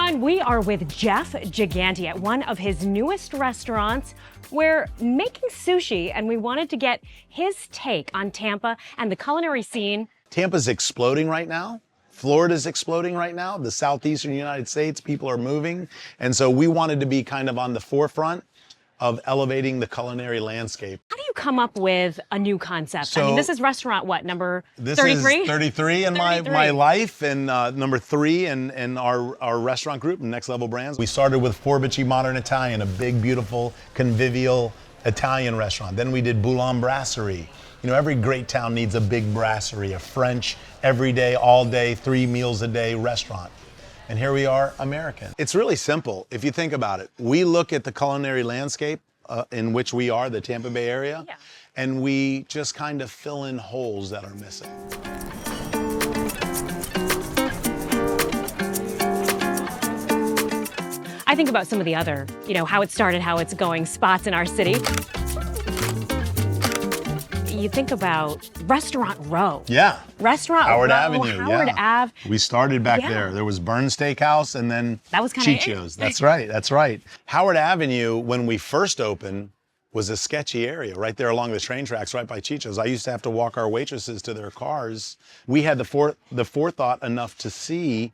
everyone. We are with Jeff Gigante at one of his newest restaurants. We're making sushi, and we wanted to get his take on Tampa and the culinary scene. Tampa's exploding right now. Florida's exploding right now. The southeastern United States, people are moving. And so we wanted to be kind of on the forefront of elevating the culinary landscape. How do you come up with a new concept? So, I mean, this is restaurant, what, number 33? This is 33 in my life, and number 3 in our restaurant group, Next Level Brands. We started with Forbici Modern Italian, a big, beautiful, convivial Italian restaurant. Then we did Boulon Brasserie. You know, every great town needs a big brasserie, a French, every day, all day, 3 meals a day restaurant. And here we are, American. It's really simple if you think about it. We look at the culinary landscape in which we are, the Tampa Bay area, and we just kind of fill in holes that are missing. I think about some of the other, you know, how it started, how it's going, spots in our city. You think about Restaurant Row. Yeah. Restaurant Howard Row, Avenue. Howard Ave. We started back there. There was Burn Steakhouse and then that was kind of Chicho's. That's right. That's right. Howard Avenue, when we first opened, was a sketchy area right there along the train tracks, right by Chicho's. I used to have to walk our waitresses to their cars. We had the forethought enough to see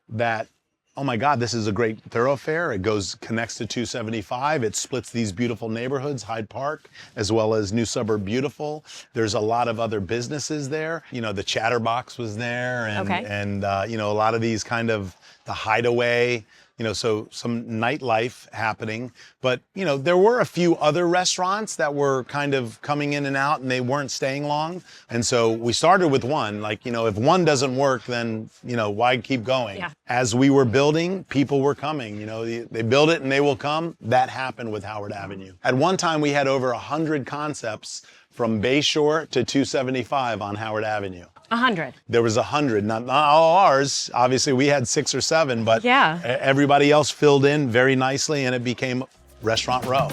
that, oh my God, this is a great thoroughfare. It connects to 275. It splits these beautiful neighborhoods, Hyde Park, as well as New Suburb Beautiful. There's a lot of other businesses there. You know, the Chatterbox was there, and you know, a lot of these kind of the Hideaway. You know, so some nightlife happening. But, you know, there were a few other restaurants that were kind of coming in and out, and they weren't staying long. And so we started with one. Like, you know, if one doesn't work, then, you know, why keep going? Yeah. As we were building, people were coming. You know, they build it and they will come. That happened with Howard Avenue. At one time, we had over 100 concepts from Bayshore to 275 on Howard Avenue. 100. There was 100, not all ours. Obviously, we had 6 or 7, but everybody else filled in very nicely, and it became Restaurant Row.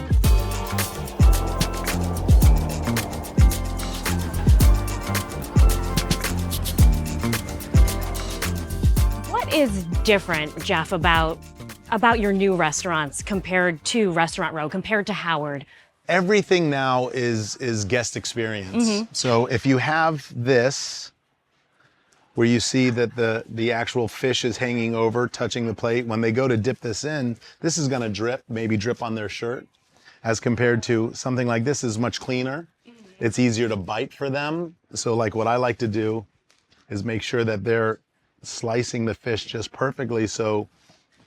What is different, Jeff, about your new restaurants compared to Restaurant Row, compared to Howard? Everything now is guest experience. So if you have this, where you see that the actual fish is hanging over, touching the plate. When they go to dip this in, this is gonna drip, maybe drip on their shirt, as compared to something like this is much cleaner. It's easier to bite for them. So like what I like to do is make sure that they're slicing the fish just perfectly so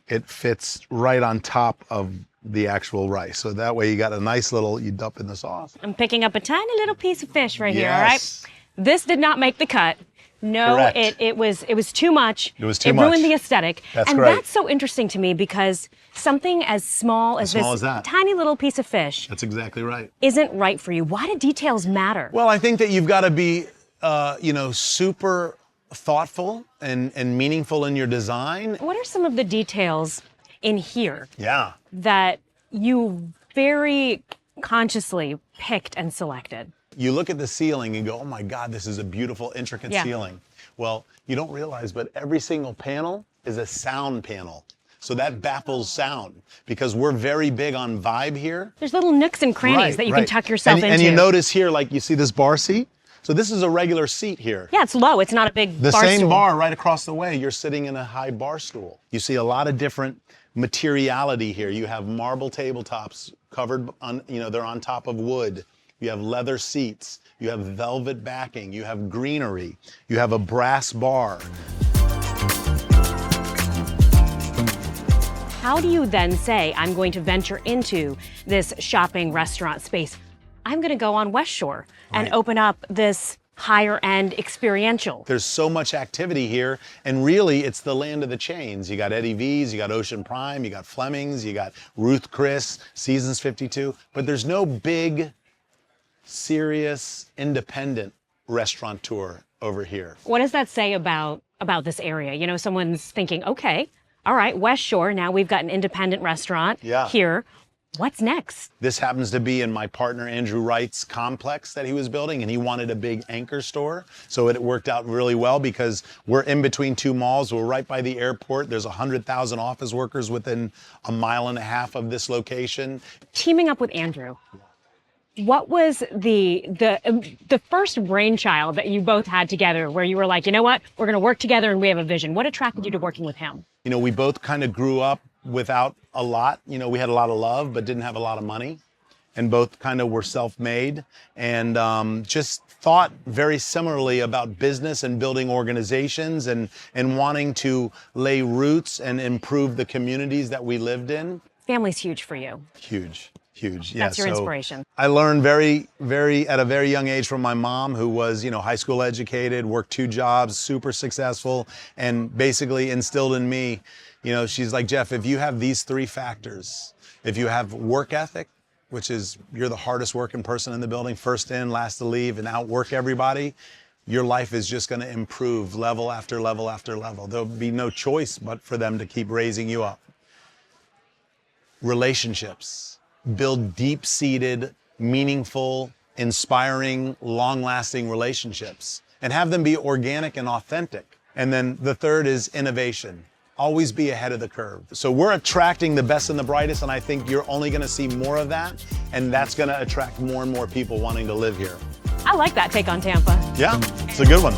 it fits right on top of the actual rice. So that way you got a nice little, you dump in the sauce. I'm picking up a tiny little piece of fish right here, all right? This did not make the cut. No, it was too much. It was too much. It ruined the aesthetic. That's correct. That's so interesting to me because something as small as this tiny little piece of fish. That's exactly right. Isn't right for you. Why do details matter? Well, I think that you've got to be, you know, super thoughtful and meaningful in your design. What are some of the details in here that you very consciously picked and selected? You look at the ceiling and go, oh my God, this is a beautiful, intricate ceiling. Well, you don't realize, but every single panel is a sound panel. So that baffles sound because we're very big on vibe here. There's little nooks and crannies that you can tuck yourself into. And you notice here, like you see this bar seat? So this is a regular seat here. Yeah, it's low. It's not a big bar stool. The same bar right across the way, you're sitting in a high bar stool. You see a lot of different materiality here. You have marble tabletops covered on, you know, they're on top of wood. You have leather seats, you have velvet backing, you have greenery, you have a brass bar. How do you then say, I'm going to venture into this shopping restaurant space? I'm going to go on Westshore and open up this higher end experiential. There's so much activity here, and really it's the land of the chains. You got Eddie V's, you got Ocean Prime, you got Fleming's, you got Ruth Chris, Seasons 52, but there's no big, serious, independent restaurateur over here. What does that say about this area? You know, someone's thinking, okay, all right, Westshore, now we've got an independent restaurant here. What's next? This happens to be in my partner Andrew Wright's complex that he was building, and he wanted a big anchor store. So it worked out really well because we're in between two malls. We're right by the airport. There's 100,000 office workers within a mile and a half of this location. Teaming up with Andrew, what was the first brainchild that you both had together where you were like, you know what, we're going to work together and we have a vision? What attracted you to working with him? You know, we both kind of grew up without a lot. You know, we had a lot of love, but didn't have a lot of money. And both kind of were self-made and just thought very similarly about business and building organizations and wanting to lay roots and improve the communities that we lived in. Family's huge for you. Huge. Huge. That's your inspiration. I learned at a very young age from my mom, who was, you know, high school educated, worked 2 jobs, super successful, and basically instilled in me, you know, she's like, Jeff, if you have these 3 factors, if you have work ethic, which is you're the hardest working person in the building, first in, last to leave, and outwork everybody, your life is just going to improve level after level after level. There'll be no choice but for them to keep raising you up. Relationships. Build deep-seated, meaningful, inspiring, long-lasting relationships and have them be organic and authentic. And then the third is innovation. Always be ahead of the curve. So we're attracting the best and the brightest, and I think you're only going to see more of that, and that's going to attract more and more people wanting to live here. I like that take on Tampa. Yeah, it's a good one.